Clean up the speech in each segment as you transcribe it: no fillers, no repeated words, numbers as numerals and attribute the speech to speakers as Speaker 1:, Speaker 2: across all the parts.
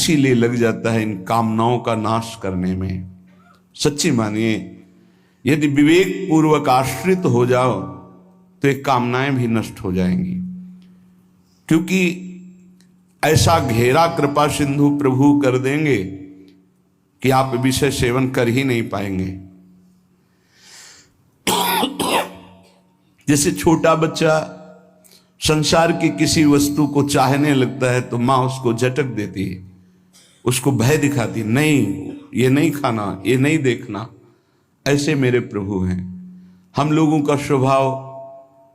Speaker 1: इसीलिए लग जाता है इन कामनाओं का नाश करने में। सच्ची मानिए, यदि विवेक पूर्वक आश्रित हो जाओ तो ये कामनाएं भी नष्ट हो जाएंगी, क्योंकि ऐसा घेरा कृपा सिंधु प्रभु कर देंगे कि आप विषय सेवन कर ही नहीं पाएंगे। जैसे छोटा बच्चा संसार की किसी वस्तु को चाहने लगता है तो माँ उसको झटक देती है, उसको भय दिखाती, नहीं ये नहीं खाना, ये नहीं देखना। ऐसे मेरे प्रभु हैं। हम लोगों का स्वभाव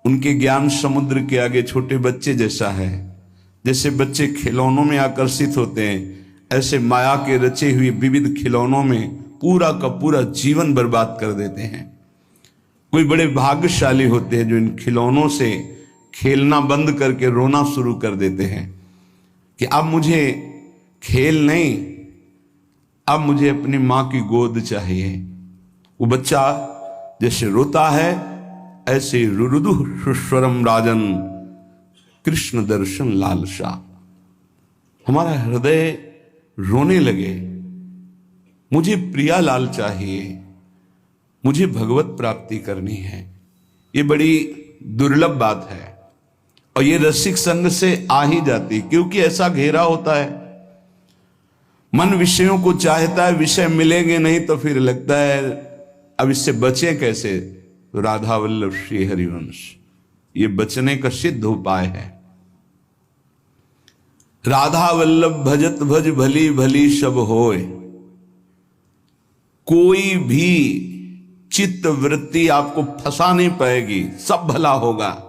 Speaker 1: उनके ज्ञान समुद्र के आगे छोटे बच्चे जैसा है। जैसे बच्चे खिलौनों में आकर्षित होते हैं, ऐसे माया के रचे हुए विविध खिलौनों में पूरा का पूरा जीवन बर्बाद कर देते हैं। कोई बड़े भाग्यशाली होते हैं जो इन खिलौनों से खेलना बंद करके रोना शुरू कर देते हैं कि अब मुझे खेल नहीं, अब मुझे अपनी मां की गोद चाहिए। वो बच्चा जैसे रोता है, ऐसे रुरुदु सुस्वरम राजन कृष्ण दर्शन लालसा। हमारा हृदय रोने लगे, मुझे प्रिया लाल चाहिए, मुझे भगवत प्राप्ति करनी है। ये बड़ी दुर्लभ बात है और ये रसिक संग से आ ही जाती, क्योंकि ऐसा घेरा होता है। मन विषयों को चाहता है, विषय मिलेंगे नहीं तो फिर लगता है अब इससे बचे कैसे। तो राधा वल्लभ श्री हरिवंश ये बचने का सिद्ध उपाय है। राधा वल्लभ भजत भज भली भली सब होय। कोई भी चित्त वृत्ति आपको फंसा नहीं पाएगी, सब भला होगा।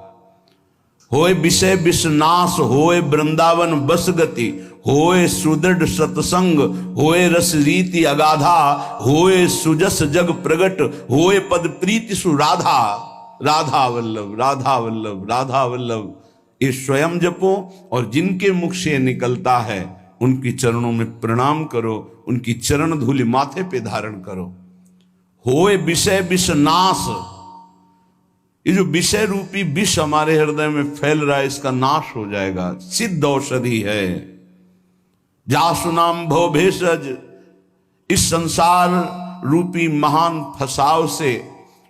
Speaker 1: होए विषय विषनाश, होए वृंदावन बस गति, होए सुदृढ़ सत्संग, होए रस रीति अगाधा, होए सुजस जग प्रगट, होए पद प्रीति सुराधा। राधा वल्लभ राधा वल्लभ राधा वल्लभ ये स्वयं जपो और जिनके मुख से निकलता है उनकी चरणों में प्रणाम करो, उनकी चरण धूलि माथे पे धारण करो। होए विषय विषनाश, ये जो विषय रूपी विष हमारे हृदय में फैल रहा है इसका नाश हो जाएगा। सिद्ध औषधि है। जासु नाम भव भेषज, इस संसार रूपी महान फसाव से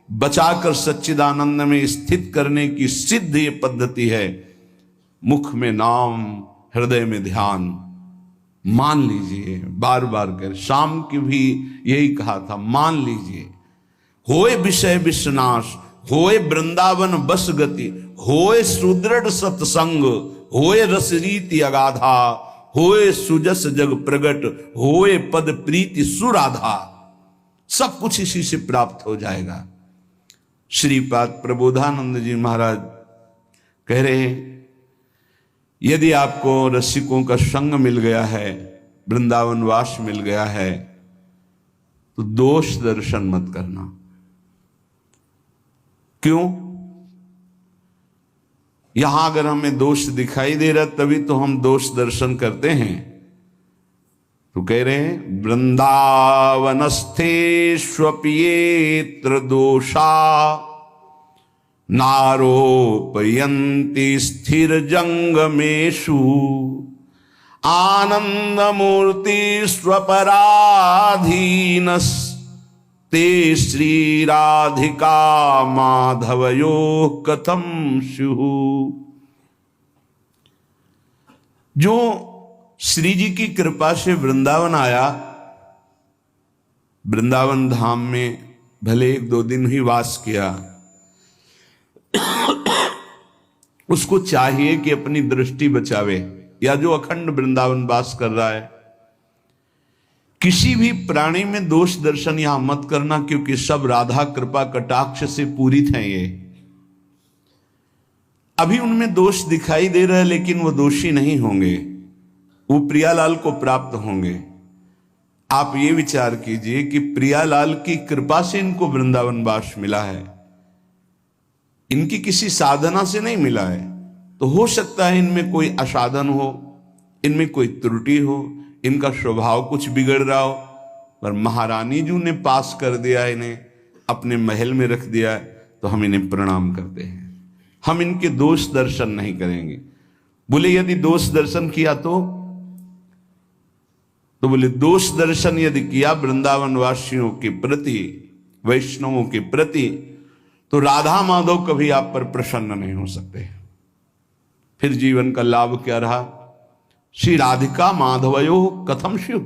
Speaker 1: बचाकर सच्चिदानंद में स्थित करने की सिद्ध ये पद्धति है। मुख में नाम, हृदय में ध्यान। मान लीजिए, बार बार कर, शाम की भी यही कहा था, मान लीजिए। होए विषय विषनाश, होए वृंदावन बस गति, होए सुदृढ़ सत्संग, होए रस रीति अगाधा, होए सुजस जग प्रगट, होए पद प्रीति सुराधा। सब कुछ इसी से प्राप्त हो जाएगा। श्रीपाद प्रबोधानंद जी महाराज कह रहे हैं, यदि आपको रसिकों का संग मिल गया है, वृंदावन वास मिल गया है, तो दोष दर्शन मत करना। क्यों? यहां अगर हमें दोष दिखाई दे रहा तभी तो हम दोष दर्शन करते हैं। तो कह रहे हैं, वृंदावनस्थेष्वप्येत्र दोषा नारोपयन्ति स्थिर जंगमेषु आनंदमूर्ति स्वपराधीनस् ते श्री राधिका माधवयो कथम स्युः। जो श्री जी की कृपा से वृंदावन आया, वृंदावन धाम में भले 1-2 दिन ही वास किया, उसको चाहिए कि अपनी दृष्टि बचावे, या जो अखंड वृंदावन वास कर रहा है, किसी भी प्राणी में दोष दर्शन यहां मत करना, क्योंकि सब राधा कृपा कटाक्ष से पूरित हैं। ये अभी उनमें दोष दिखाई दे रहा है, लेकिन वो दोषी नहीं होंगे, वो प्रियालाल को प्राप्त होंगे। आप ये विचार कीजिए कि प्रियालाल की कृपा से इनको वृंदावन वास मिला है, इनकी किसी साधना से नहीं मिला है। तो हो सकता है इनमें कोई असाधन हो, इनमें कोई त्रुटि हो, इनका स्वभाव कुछ बिगड़ रहा हो, पर महारानी जी ने पास कर दिया, इन्हें अपने महल में रख दिया, तो हम इन्हें प्रणाम करते हैं। हम इनके दोष दर्शन नहीं करेंगे। बोले यदि दोष दर्शन किया तो तो बोले दोष दर्शन यदि किया वृंदावन वासियों के प्रति, वैष्णवों के प्रति, तो राधा माधव कभी आप पर प्रसन्न नहीं हो सकते। फिर जीवन का लाभ क्या रहा? श्री राधिका माधवयो कथम शिव,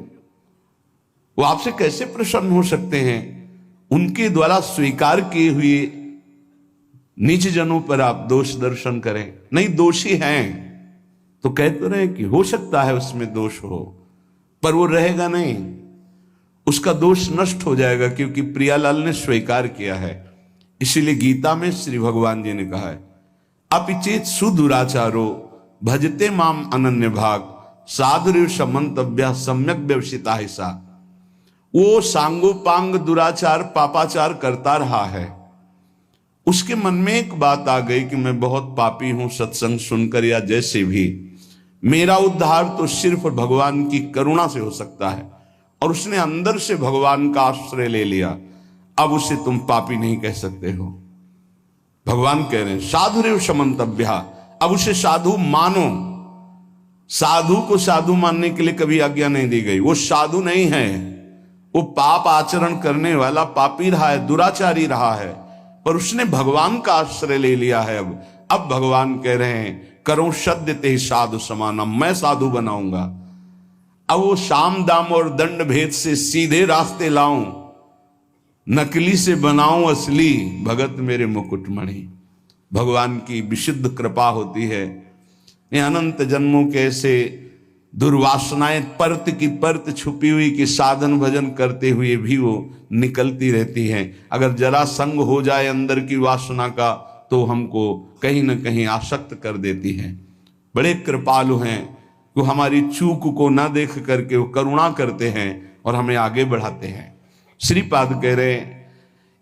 Speaker 1: वो आपसे कैसे प्रसन्न हो सकते हैं? उनके द्वारा स्वीकार किए हुए नीच जनों पर आप दोष दर्शन करें। नहीं, दोषी हैं तो कहते रहे कि हो सकता है उसमें दोष हो, पर वो रहेगा नहीं, उसका दोष नष्ट हो जाएगा, क्योंकि प्रियालाल ने स्वीकार किया है। इसीलिए गीता में श्री भगवान जी ने कहा है, अपिचेत सुदुराचारो भजते माम अनन्य भाग साधुरिव समंतव्य सम्यक व्यवसिता हिस्सा। वो सांगोपांग दुराचार पापाचार करता रहा है, उसके मन में एक बात आ गई कि मैं बहुत पापी हूं, सत्संग सुनकर या जैसे भी, मेरा उद्धार तो सिर्फ भगवान की करुणा से हो सकता है, और उसने अंदर से भगवान का आश्रय ले लिया। अब उसे तुम पापी नहीं कह सकते हो। भगवान कह रहे हैं साधुरेव समंतव्या, अब उसे साधु मानो। साधु को साधु मानने के लिए कभी आज्ञा नहीं दी गई। वो साधु नहीं है, वो पाप आचरण करने वाला पापी रहा है, दुराचारी रहा है, पर उसने भगवान का आश्रय ले लिया है। अब भगवान कह रहे हैं करो सद्य ते साधु समानम, मैं साधु बनाऊंगा। अब वो साम दाम और दंड भेद से सीधे रास्ते लाऊं, नकली से बनाऊं असली, भगत मेरे मुकुटमणि। भगवान की विशुद्ध कृपा होती है। ये अनंत जन्मों के ऐसे दुर्वासनाएं परत की परत छुपी हुई कि साधन भजन करते हुए भी वो निकलती रहती हैं। अगर जरा संग हो जाए अंदर की वासना का तो हमको कहीं ना कहीं आसक्त कर देती है। बड़े कृपालु हैं, वो हमारी चूक को ना देख करके वो करुणा करते हैं और हमें आगे बढ़ाते हैं। श्रीपाद कह रहे हैं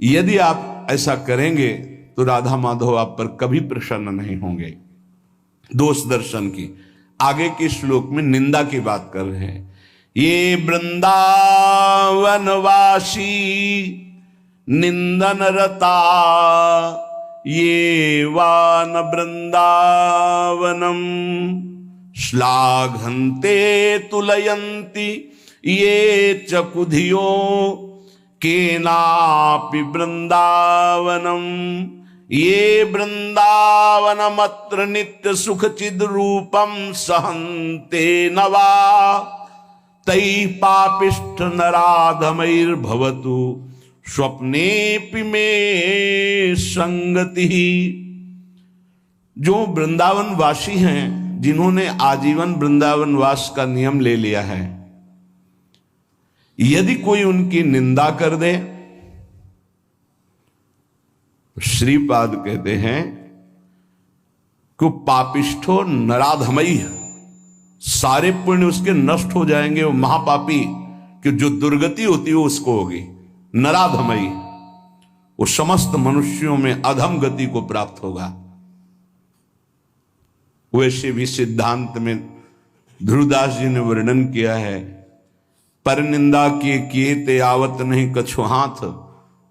Speaker 1: यदि आप ऐसा करेंगे तो राधा माधव आप पर कभी प्रसन्न नहीं होंगे। दोष दर्शन की आगे के श्लोक में निंदा की बात कर रहे हैं। ये वृंदावनवासी निंदन रता, ये वान वृंदावनम श्लाघन्ते तुलयन्ति, ये चकुधियो केनापि वृंदावनम, ये वृंदावनमत्र नित्य सुख चिद रूपम सहन्ते नवा, तै पापिष्ठ नराधमैर्भवतु स्वप्नेपि में संगति। जो वृंदावन वासी हैं, जिन्होंने आजीवन वृंदावन वास का नियम ले लिया है, यदि कोई उनकी निंदा कर दे, श्रीपाद कहते हैं कि पापिष्ठो नराधमई, सारे पुण्य उसके नष्ट हो जाएंगे। वो महापापी कि जो दुर्गति होती है उसको होगी। नराधमई, वो समस्त मनुष्यों में अधम गति को प्राप्त होगा। वैसे भी सिद्धांत में ध्रुवदास जी ने वर्णन किया है, पर निंदा किए ते आवत नहीं कछु हाथ,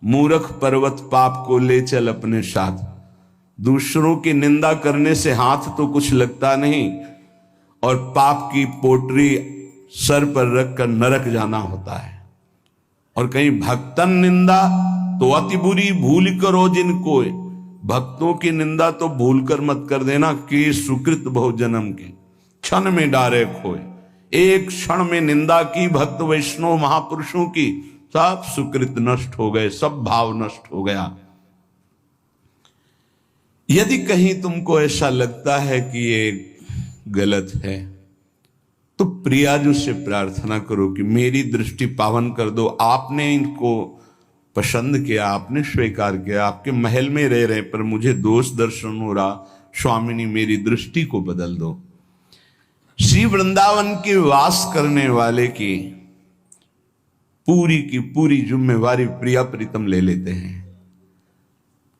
Speaker 1: मूर्ख पर्वत पाप को ले चल अपने साथ। दूसरों की निंदा करने से हाथ तो कुछ लगता नहीं, और पाप की पोटरी सर पर रखकर नरक जाना होता है। और कहीं भक्तन निंदा तो अति बुरी भूल करो जिनको, भक्तों की निंदा तो भूल कर मत कर देना कि सुकृत बहु जन्म के क्षण में डारे खोए। एक क्षण में निंदा की भक्त वैष्णव महापुरुषों की, सब सुकृत नष्ट हो गए, सब भाव नष्ट हो गया। यदि कहीं तुमको ऐसा लगता है कि ये गलत है, तो प्रियाजू से प्रार्थना करो कि मेरी दृष्टि पावन कर दो। आपने इनको पसंद किया, आपने स्वीकार किया, आपके महल में रह रहे, पर मुझे दोष दर्शन हो रहा, स्वामिनी मेरी दृष्टि को बदल दो। श्री वृंदावन के वास करने वाले की पूरी जिम्मेवारी प्रिया प्रीतम ले लेते हैं,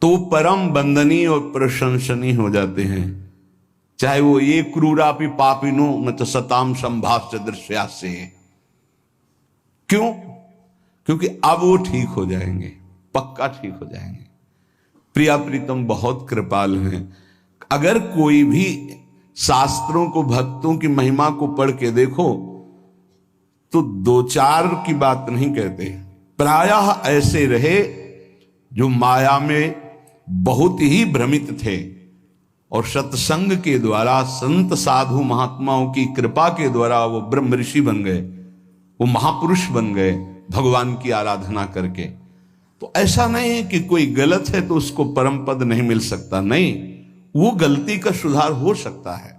Speaker 1: तो परम बंदनीय और प्रशंसनीय हो जाते हैं। चाहे वो ये क्रूरापि पापिनो न तो सताम संभाष्य दृश्या से। क्यों? क्योंकि अब वो ठीक हो जाएंगे, पक्का ठीक हो जाएंगे। प्रिया प्रीतम बहुत कृपालु हैं। अगर कोई भी शास्त्रों को, भक्तों की महिमा को पढ़ के देखो तो दो चार की बात नहीं कहते, प्रायः ऐसे रहे जो माया में बहुत ही भ्रमित थे और सत्संग के द्वारा संत साधु महात्माओं की कृपा के द्वारा वो ब्रह्म ऋषि बन गए, वो महापुरुष बन गए भगवान की आराधना करके। तो ऐसा नहीं है कि कोई गलत है तो उसको परम पद नहीं मिल सकता, नहीं, वो गलती का सुधार हो सकता है।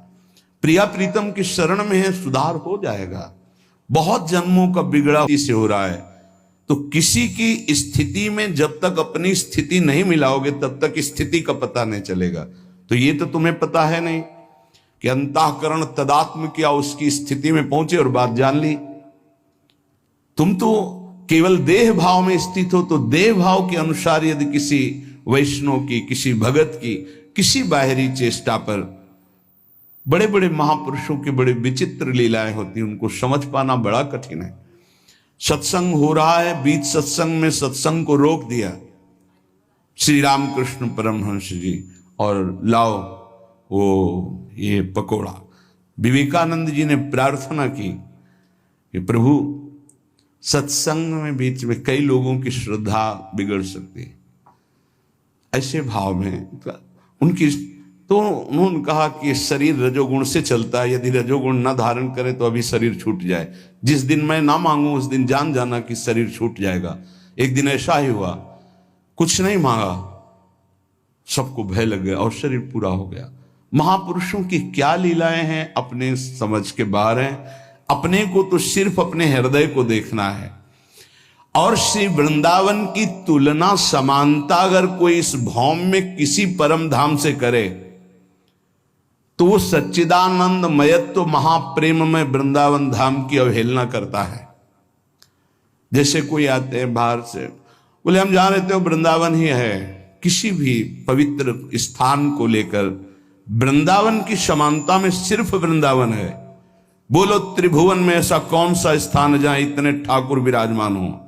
Speaker 1: प्रिया प्रीतम की शरण में है, सुधार हो जाएगा। बहुत जन्मों का बिगड़ा से हो रहा है, तो किसी की स्थिति में जब तक अपनी स्थिति नहीं मिलाओगे तब तक स्थिति का पता नहीं चलेगा। तो ये तो तुम्हें पता है नहीं कि अंतःकरण तदात्म किया, उसकी स्थिति में पहुंचे और बात जान ली। तुम तो केवल देह भाव में स्थित हो, तो देह भाव के अनुसार यदि किसी वैष्णव की, किसी भगत की, किसी बाहरी चेष्टा पर, बड़े बड़े महापुरुषों की बड़े विचित्र लीलाएं होती, उनको समझ पाना बड़ा कठिन है। सत्संग हो रहा है, बीच सत्संग में सत्संग को रोक दिया श्री रामकृष्ण परमहंस जी, और लाओ वो ये पकोड़ा। विवेकानंद जी ने प्रार्थना की कि प्रभु सत्संग में बीच में कई लोगों की श्रद्धा बिगड़ सकती है, ऐसे भाव में उनकी, तो उन्होंने कहा कि शरीर रजोगुण से चलता है, यदि रजोगुण न धारण करे तो अभी शरीर छूट जाए। जिस दिन मैं ना मांगू उस दिन जान जाना कि शरीर छूट जाएगा। एक दिन ऐसा ही हुआ, कुछ नहीं मांगा, सबको भय लग गया और शरीर पूरा हो गया। महापुरुषों की क्या लीलाएं हैं, अपने समझ के बाहर हैं। अपने को तो सिर्फ अपने हृदय को देखना है। और श्री वृंदावन की तुलना, समानता अगर कोई इस भौम में किसी परम धाम से करे तो वो सच्चिदानंद मयत्व महाप्रेम में वृंदावन धाम की अवहेलना करता है। जैसे कोई आते हैं बाहर से, बोले हम जान रहे थे वृंदावन ही है। किसी भी पवित्र स्थान को लेकर वृंदावन की समानता में सिर्फ वृंदावन है। बोलो त्रिभुवन में ऐसा कौन सा स्थान है जहां इतने ठाकुर विराजमान हो,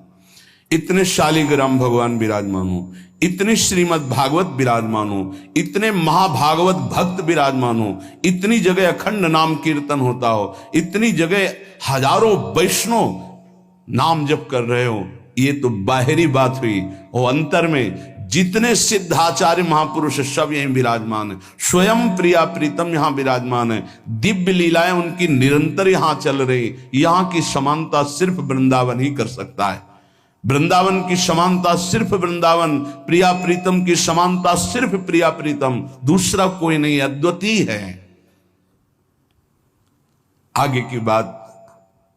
Speaker 1: इतने शालिग्राम भगवान विराजमान हो, इतने श्रीमद् भागवत विराजमान हो, इतने महाभागवत भक्त विराजमान हो, इतनी जगह अखंड नाम कीर्तन होता हो, इतनी जगह हजारों वैष्णव नाम जप कर रहे हो। ये तो बाहरी बात हुई, और अंतर में जितने सिद्धाचार्य महापुरुष सब यहीं विराजमान है। स्वयं प्रिया प्रीतम यहां विराजमान है। दिव्य लीलाएं उनकी निरंतर यहां चल रही। यहां की समानता सिर्फ वृंदावन ही कर सकता है। वृंदावन की समानता सिर्फ वृंदावन, प्रिया प्रीतम की समानता सिर्फ प्रिया प्रीतम, दूसरा कोई नहीं, अद्वितीय है। आगे की बात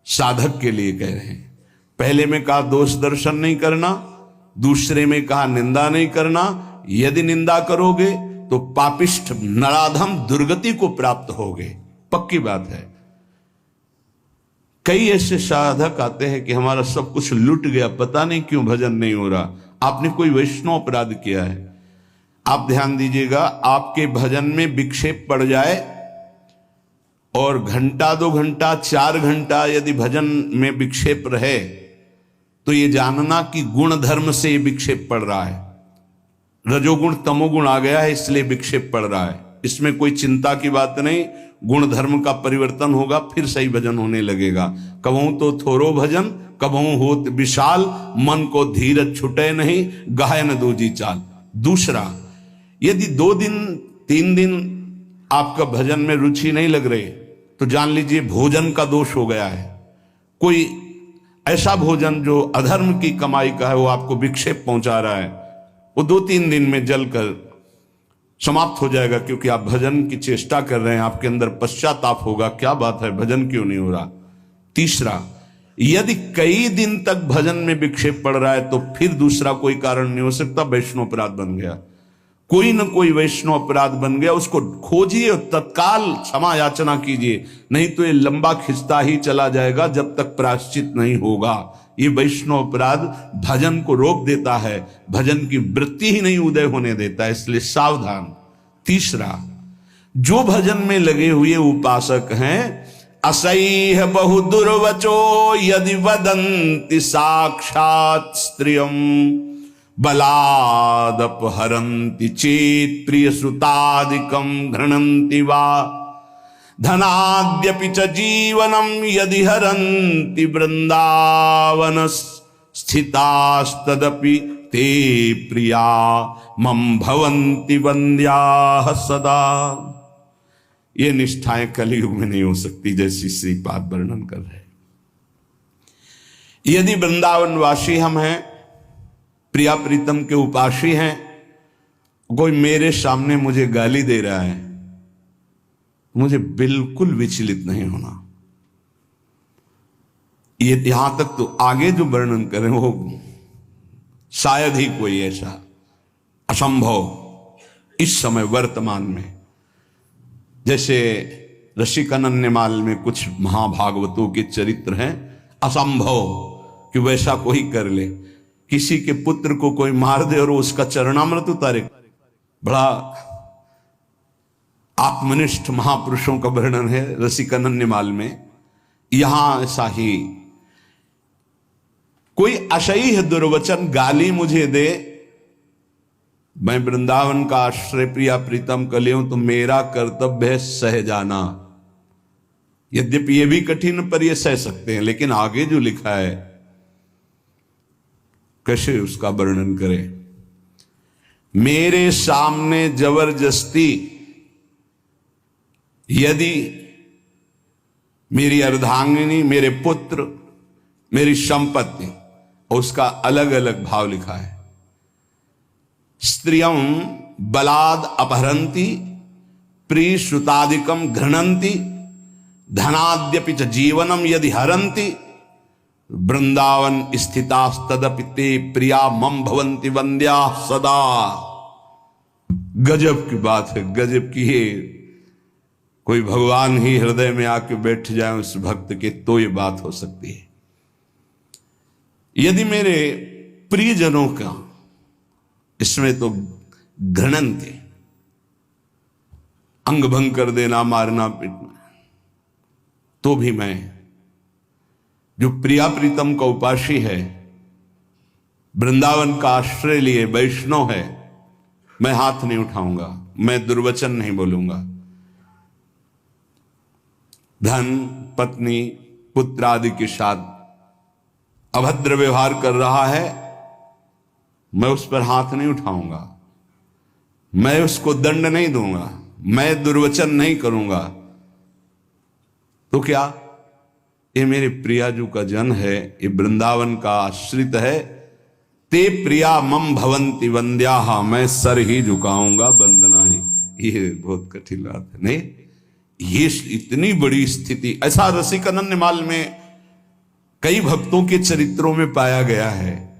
Speaker 1: साधक के लिए कह रहे हैं। पहले में कहा दोष दर्शन नहीं करना, दूसरे में कहा निंदा नहीं करना। यदि निंदा करोगे तो पापिष्ठ नराधम दुर्गति को प्राप्त होगे, पक्की बात है। कई ऐसे साधक आते हैं कि हमारा सब कुछ लुट गया, पता नहीं क्यों भजन नहीं हो रहा। आपने कोई वैष्णव अपराध किया है। आप ध्यान दीजिएगा, आपके भजन में विक्षेप पड़ जाए और घंटा 2 घंटा 4 घंटा यदि भजन में विक्षेप रहे तो ये जानना कि गुण धर्म से ये विक्षेप पड़ रहा है। रजोगुण तमोगुण आ गया है इसलिए विक्षेप पड़ रहा है। इसमें कोई चिंता की बात नहीं, गुण धर्म का परिवर्तन होगा, फिर सही भजन होने लगेगा। कबहू तो थोरो भजन कबहू होत विशाल, मन को धीरज छुटे नहीं, गायन दूजी चाल। दूसरा, यदि 2 दिन 3 दिन आपका भजन में रुचि नहीं लग रही तो जान लीजिए भोजन का दोष हो गया है। कोई ऐसा भोजन जो अधर्म की कमाई का है वो आपको विक्षेप पहुंचा रहा है, वो 2-3 दिन में जलकर समाप्त हो जाएगा, क्योंकि आप भजन की चेष्टा कर रहे हैं, आपके अंदर पश्चाताप होगा, क्या बात है भजन क्यों नहीं हो रहा। तीसरा, यदि कई दिन तक भजन में विक्षेप पड़ रहा है तो फिर दूसरा कोई कारण नहीं हो सकता, वैष्णव अपराध बन गया। कोई न कोई वैष्णव अपराध बन गया, उसको खोजिए और तत्काल क्षमा याचना कीजिए, नहीं तो ये लंबा खिंचता ही चला जाएगा जब तक प्रायश्चित नहीं होगा। ये वैष्णव अपराध भजन को रोक देता है, भजन की वृत्ति ही नहीं उदय होने देता है, इसलिए सावधान। तीसरा, जो भजन में लगे हुए उपासक हैं, असह्य बहु दुर्वचो यदि वदन्ति साक्षात स्त्रियम बलादपहरन्ति चेत प्रिय सुतादिकम घृणन्ति वा धनाद्यपि च जीवनम यदि हरन्ति वृंदावन स्थितास्तदपि ते प्रिया मम भवन्ति वन्द्याः सदा। ये निष्ठाएं कलयुग में नहीं हो सकती जैसी श्रीपाद वर्णन कर रहे हैं। यदि वृंदावन वासी हम हैं, प्रिया प्रीतम के उपासी हैं, कोई मेरे सामने मुझे गाली दे रहा है, मुझे बिल्कुल विचलित नहीं होना। ये यहां तक तो आगे जो वर्णन करें वो शायद ही कोई ऐसा असंभव इस समय वर्तमान में, जैसे रसिकानन्यमाल में कुछ महाभागवतों के चरित्र हैं, असंभव कि वैसा कोई कर ले। किसी के पुत्र को कोई मार दे और उसका चरणामृत उतारे। बड़ा आत्मनिष्ठ महापुरुषों का वर्णन है रसिकानन्यमाल में। यहां ऐसा ही कोई असह्य दुर्वचन गाली मुझे दे, मैं वृंदावन का आश्रय प्रिया प्रीतम कर लियूं तो मेरा कर्तव्य है सह जाना। यद्यपि यह भी कठिन पर यह सह सकते हैं, लेकिन आगे जो लिखा है कैसे उसका वर्णन करें। मेरे सामने जबरदस्ती यदि मेरी अर्धांगिनी, मेरे पुत्र, मेरी संपत्ति, उसका अलग अलग भाव लिखा है। स्त्रियं बलाद अपहरन्ति प्रिय श्रुतादिकम घृणन्ति धनाद्यपि च जीवनम यदि हरन्ति वृंदावन स्थितास्तदपि ते प्रिया मम भवन्ति वन्द्या सदा। गजब की बात है, गजब की है। कोई भगवान ही हृदय में आके बैठ जाए उस भक्त के तो ये बात हो सकती है। यदि मेरे प्रियजनों का, इसमें तो घृणन थे, अंग भंग कर देना, मारना पीटना, तो भी मैं जो प्रिया प्रीतम का उपासी है, वृंदावन का आश्रय लिए वैष्णव है, मैं हाथ नहीं उठाऊंगा, मैं दुर्वचन नहीं बोलूंगा। धन, पत्नी, पुत्र आदि के साथ अभद्र व्यवहार कर रहा है, मैं उस पर हाथ नहीं उठाऊंगा, मैं उसको दंड नहीं दूंगा, मैं दुर्वचन नहीं करूंगा। तो क्या ये मेरे प्रियाजू का जन है, ये वृंदावन का आश्रित है। ते प्रिया मम भवन्ति वन्द्याः, मैं सर ही झुकाऊंगा, वंदना ही। ये बहुत कठिन बात है नहीं, ये इतनी बड़ी स्थिति ऐसा रसिकानन्यमाल में कई भक्तों के चरित्रों में पाया गया है।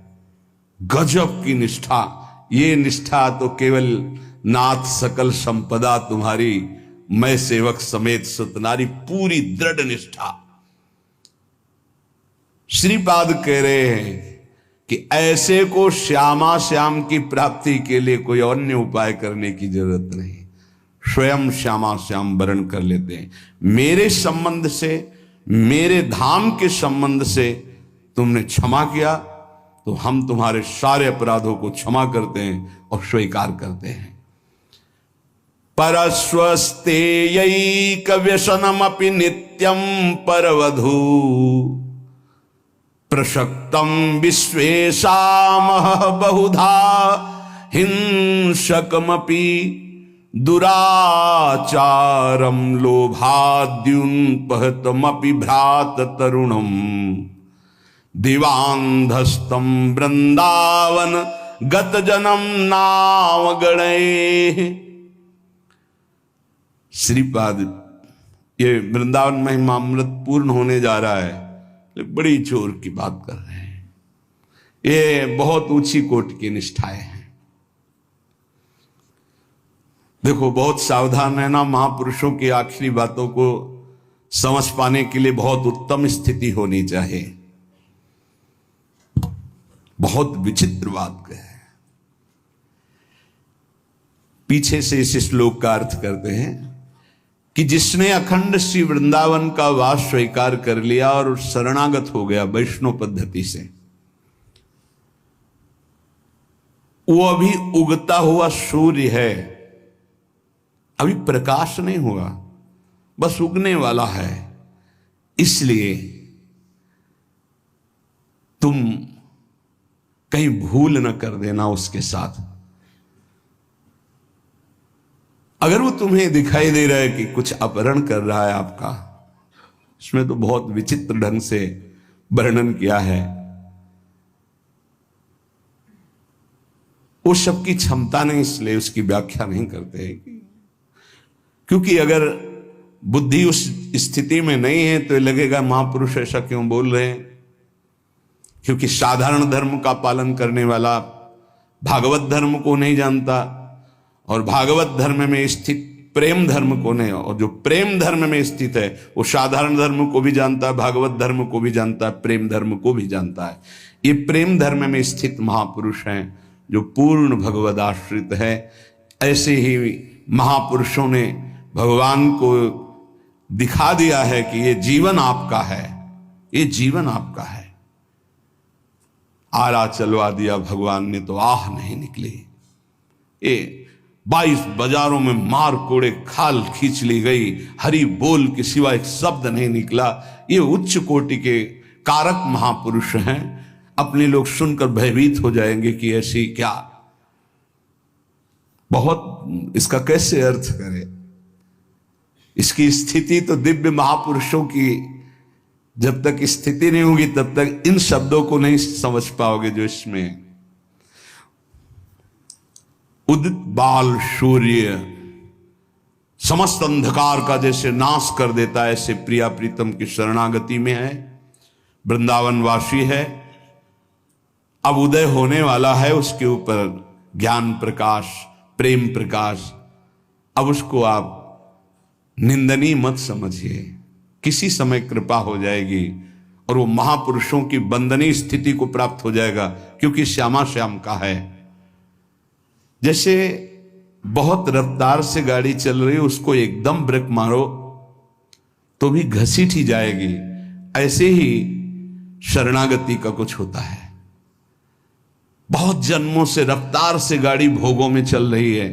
Speaker 1: गजब की निष्ठा। ये निष्ठा तो केवल नाथ सकल संपदा तुम्हारी, मैं सेवक समेत सतनारी, पूरी दृढ़ निष्ठा। श्रीपाद कह रहे हैं कि ऐसे को श्यामा श्याम की प्राप्ति के लिए कोई अन्य उपाय करने की जरूरत नहीं, स्वयं श्यामा श्याम वर्ण कर लेते हैं। मेरे संबंध से, मेरे धाम के संबंध से तुमने क्षमा किया तो हम तुम्हारे सारे अपराधों को क्षमा करते हैं और स्वीकार करते हैं। परस्वस्तेयैक व्यसनमपि नित्यं परवधू प्रसक्तम विश्वेशामह बहुधा हिंसकमपि दुराचारम लोभाद्युन्पहतमपि भ्रात तरुणम दिवांधस्तम वृंदावन गत जन्म नाम गणे। श्रीपाद ये वृंदावन महिमामृत पूर्ण होने जा रहा है, बड़ी जोर की बात कर रहे हैं। ये बहुत ऊंची कोटि की निष्ठाएं हैं। देखो, बहुत सावधान रहना। महापुरुषों की आखिरी बातों को समझ पाने के लिए बहुत उत्तम स्थिति होनी चाहिए। बहुत विचित्र बात है। पीछे से इस श्लोक का अर्थ करते हैं कि जिसने अखंड श्री वृंदावन का वास स्वीकार कर लिया और शरणागत हो गया वैष्णव पद्धति से, वो अभी उगता हुआ सूर्य है, अभी प्रकाश नहीं हुआ, बस उगने वाला है। इसलिए तुम कहीं भूल न कर देना उसके साथ। अगर वो तुम्हें दिखाई दे रहा है कि कुछ अपहरण कर रहा है आपका, इसमें तो बहुत विचित्र ढंग से वर्णन किया है। वो सब की क्षमता नहीं, इसलिए उसकी व्याख्या नहीं करते हैं। क्योंकि अगर बुद्धि उस स्थिति में नहीं है तो लगेगा महापुरुष ऐसा क्यों बोल रहे हैं। क्योंकि साधारण धर्म का पालन करने वाला भागवत धर्म को नहीं जानता, और भागवत धर्म में स्थित प्रेम धर्म को नहीं, और जो प्रेम धर्म में स्थित है वो साधारण धर्म को भी जानता है, भागवत धर्म को भी जानता है, प्रेम धर्म को भी जानता है। ये प्रेम धर्म में स्थित महापुरुष हैं जो पूर्ण भगवद आश्रित है। ऐसे ही महापुरुषों ने भगवान को दिखा दिया है कि ये जीवन आपका है, ये जीवन आपका है। आरा चलवा दिया भगवान ने तो आह नहीं निकली। ये 22 बाजारों में मार कोड़े खाल खींच ली गई, हरि बोल के सिवा एक शब्द नहीं निकला। ये उच्च कोटि के कारक महापुरुष हैं। अपने लोग सुनकर भयभीत हो जाएंगे कि ऐसी क्या, बहुत इसका कैसे अर्थ करें। इसकी स्थिति तो दिव्य महापुरुषों की जब तक स्थिति नहीं होगी तब तक इन शब्दों को नहीं समझ पाओगे जो इसमें। उदित बाल सूर्य समस्त अंधकार का जैसे नाश कर देता है, ऐसे प्रिया प्रीतम की शरणागति में है, वृंदावन वासी है। अब उदय होने वाला है उसके ऊपर ज्ञान प्रकाश, प्रेम प्रकाश। अब उसको आप निंदनीय मत समझिए, किसी समय कृपा हो जाएगी और वो महापुरुषों की वंदनीय स्थिति को प्राप्त हो जाएगा, क्योंकि श्यामा श्याम का है। जैसे बहुत रफ्तार से गाड़ी चल रही है, उसको एकदम ब्रेक मारो तो भी घसीट ही जाएगी। ऐसे ही शरणागति का कुछ होता है। बहुत जन्मों से रफ्तार से गाड़ी भोगों में चल रही है,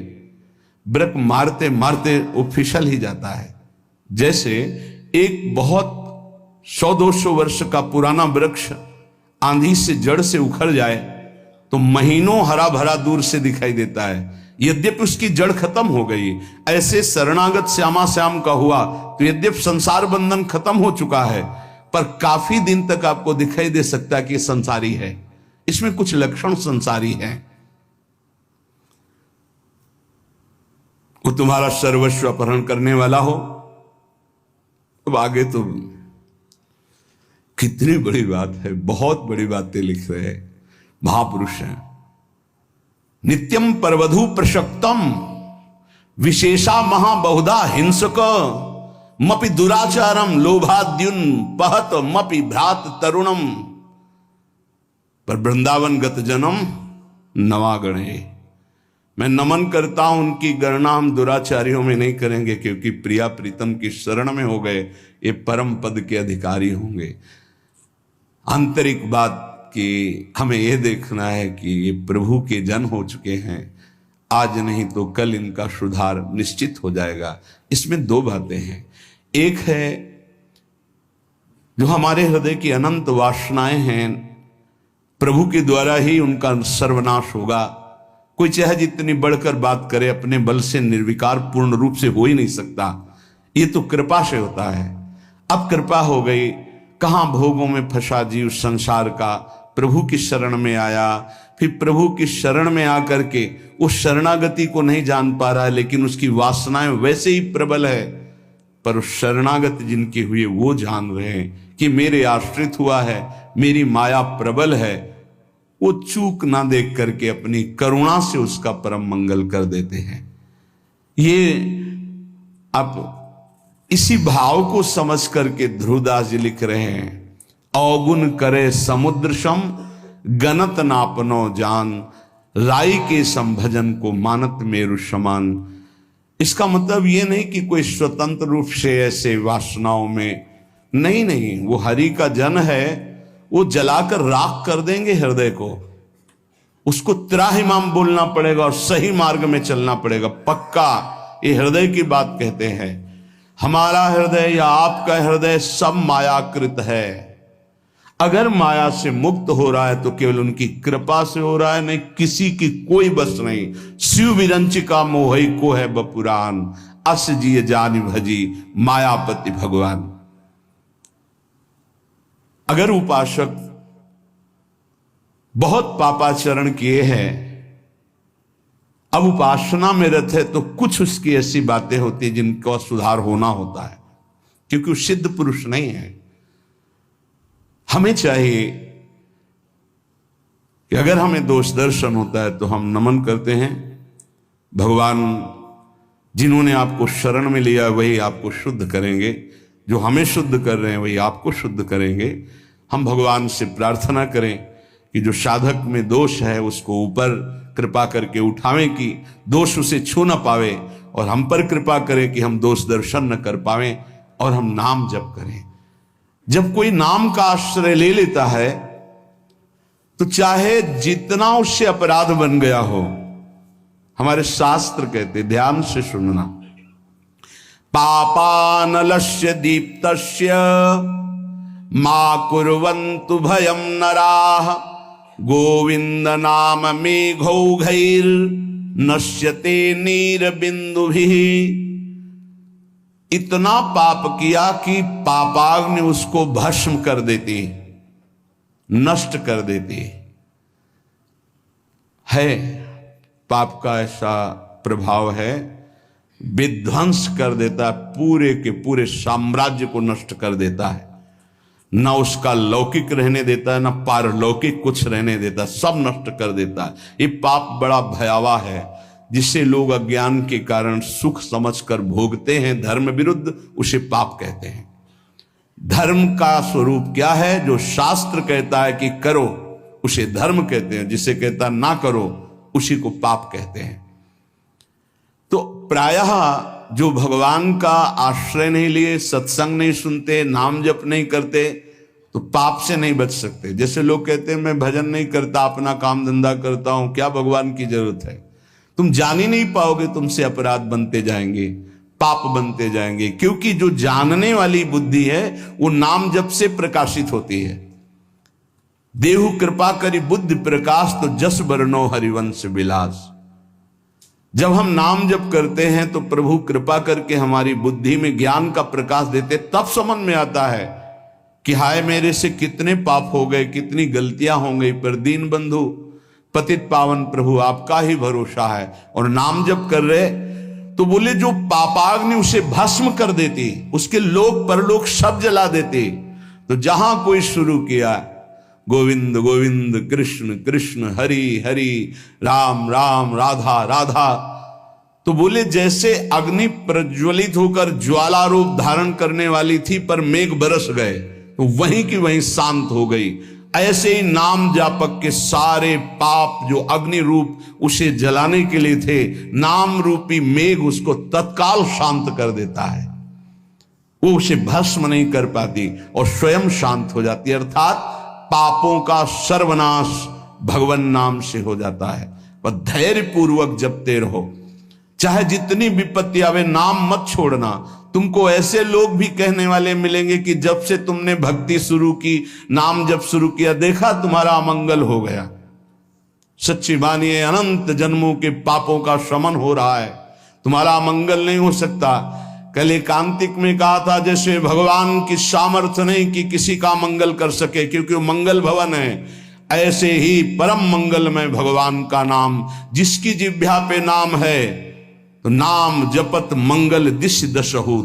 Speaker 1: ब्रेक मारते मारते वो फिसल ही जाता है। जैसे एक बहुत 100-200 वर्ष का पुराना वृक्ष आंधी से जड़ से उखड़ जाए तो महीनों हरा भरा दूर से दिखाई देता है, यद्यपि उसकी जड़ खत्म हो गई। ऐसे शरणागत श्यामा श्याम का हुआ तो यद्यपि संसार बंधन खत्म हो चुका है, पर काफी दिन तक आपको दिखाई दे सकता है कि संसारी है, इसमें कुछ लक्षण संसारी है। वो तुम्हारा सर्वस्व अपहरण करने वाला हो। अब आगे तो कितनी बड़ी बात है, बहुत बड़ी बातें लिख रहे हैं महापुरुष हैं। नित्यम परवधु प्रशक्तम विशेषा महाबहुधा हिंसक मपि दुराचारम लोभाद्युन पहत मपि भ्रात तरुणम। पर वृंदावन गत जन्म नवागणे। मैं नमन करता हूं, उनकी गणना हम दुराचारियों में नहीं करेंगे, क्योंकि प्रिया प्रीतम की शरण में हो गए, ये परम पद के अधिकारी होंगे। आंतरिक बात कि हमें यह देखना है कि ये प्रभु के जन हो चुके हैं, आज नहीं तो कल इनका सुधार निश्चित हो जाएगा। इसमें दो बातें हैं। एक है जो हमारे हृदय की अनंत वासनाएं हैं, प्रभु के द्वारा ही उनका सर्वनाश होगा। कोई चाहे जितनी बढ़कर बात करे, अपने बल से निर्विकार पूर्ण रूप से हो ही नहीं सकता। ये तो कृपा से होता है। अब कृपा हो गई, कहां भोगों में फंसा जीव संसार का, प्रभु की शरण में आया। फिर प्रभु की शरण में आकर के उस शरणागति को नहीं जान पा रहा है, लेकिन उसकी वासनाएं वैसे ही प्रबल है। पर उस शरणागति जिनके हुए वो जान रहे हैं कि मेरे आश्रित हुआ है, मेरी माया प्रबल है, वो चूक ना देख करके अपनी करुणा से उसका परम मंगल कर देते हैं। ये आप इसी भाव को समझ करके ध्रुवदास जी लिख रहे हैं, अवगुण करे समुद्र सम गनत नापनो जान, राई के संभजन को मानत मेरु समान। इसका मतलब ये नहीं कि कोई स्वतंत्र रूप से ऐसे वासनाओं में नहीं, वो हरि का जन है, वो जलाकर राख कर देंगे हृदय को। उसको त्राहिमाम बोलना पड़ेगा और सही मार्ग में चलना पड़ेगा, पक्का। ये हृदय की बात कहते हैं। हमारा हृदय या आपका हृदय सब मायाकृत है। अगर माया से मुक्त हो रहा है तो केवल उनकी कृपा से हो रहा है, नहीं किसी की कोई बस नहीं। शिव विरंचिका मोहई को है बपुरान, अस जिय जानि भजी मायापति भगवान। अगर उपासक बहुत पापाचरण किए हैं, अब उपासना में रत है, तो कुछ उसकी ऐसी बातें होती है जिनका सुधार होना होता है, क्योंकि वो सिद्ध पुरुष नहीं है। हमें चाहिए कि अगर हमें दोष दर्शन होता है तो हम नमन करते हैं, भगवान जिन्होंने आपको शरण में लिया वही आपको शुद्ध करेंगे, जो हमें शुद्ध कर रहे हैं वही आपको शुद्ध करेंगे। हम भगवान से प्रार्थना करें कि जो साधक में दोष है उसको ऊपर कृपा करके उठावें कि दोष उसे छू न पावे, और हम पर कृपा करें कि हम दोष दर्शन न कर पावें, और हम नाम जप करें। जब कोई नाम का आश्रय ले लेता है तो चाहे जितना उससे अपराध बन गया हो, हमारे शास्त्र कहते, ध्यान से सुनना, पापानलस्य दीप्तस्य मा कुर्वन्तु भयं नराः, गोविंद नाम मेघौघैर नश्यते नीरबिंदुभिः। इतना पाप किया कि पापाग्नि उसको भस्म कर देती, नष्ट कर देती है। पाप का ऐसा प्रभाव है, विध्वंस कर देता है, पूरे के पूरे साम्राज्य को नष्ट कर देता है। न उसका लौकिक रहने देता है, न पारलौकिक कुछ रहने देता, सब नष्ट कर देता है। ये पाप बड़ा भयावह है, जिसे लोग अज्ञान के कारण सुख समझकर भोगते हैं धर्म विरुद्ध, उसे पाप कहते हैं। धर्म का स्वरूप क्या है? जो शास्त्र कहता है कि करो उसे धर्म कहते हैं, जिसे कहता ना करो उसी को पाप कहते हैं। तो प्रायः जो भगवान का आश्रय नहीं लिए, सत्संग नहीं सुनते, नाम जप नहीं करते, तो पाप से नहीं बच सकते। जैसे लोग कहते हैं मैं भजन नहीं करता, अपना काम धंधा करता हूं, क्या भगवान की जरूरत है? तुम जान ही नहीं पाओगे, तुमसे अपराध बनते जाएंगे, पाप बनते जाएंगे, क्योंकि जो जानने वाली बुद्धि है वो नाम जप से प्रकाशित होती है। देहु कृपा करी बुद्धि प्रकाश, तो जस बरनो हरिवंश विलास। जब हम नाम जप करते हैं तो प्रभु कृपा करके हमारी बुद्धि में ज्ञान का प्रकाश देते, तब समझ में आता है कि हाय मेरे से कितने पाप हो गए, कितनी गलतियां हो गई, पर दीन बंधु पतित पावन प्रभु आपका ही भरोसा है। और नाम जप कर रहे तो बोले जो पापाग्नि उसे भस्म कर देती, उसके लोक परलोक सब जला देती। तो जहां कोई शुरू किया गोविंद गोविंद कृष्ण कृष्ण हरि हरि राम राम राधा राधा, तो बोले जैसे अग्नि प्रज्वलित होकर ज्वाला रूप धारण करने वाली थी पर मेघ बरस गए तो वहीं की वहीं शांत हो गई। ऐसे ही नाम जापक के सारे पाप जो अग्नि रूप उसे जलाने के लिए थे, नाम रूपी मेघ उसको तत्काल शांत कर देता है। वो उसे भस्म नहीं कर पाती और स्वयं शांत हो जाती है। अर्थात पापों का सर्वनाश भगवान नाम से हो जाता है। पर धैर्य पूर्वक जपते रहो, चाहे जितनी विपत्ति आवे, नाम मत छोड़ना। तुमको ऐसे लोग भी कहने वाले मिलेंगे कि जब से तुमने भक्ति शुरू की, नाम जब शुरू किया, देखा तुम्हारा अमंगल हो गया। सच्ची मानिए, अनंत जन्मों के पापों का शमन हो रहा है, तुम्हारा अमंगल नहीं हो सकता। कल एकांतिक में कहा था जैसे भगवान की सामर्थ्य नहीं कि किसी का मंगल कर सके, क्योंकि वो मंगल भवन है, ऐसे ही परम मंगलमय भगवान का नाम, जिसकी जिह्वा पे नाम है तो नाम जपत मंगल दिश दशहु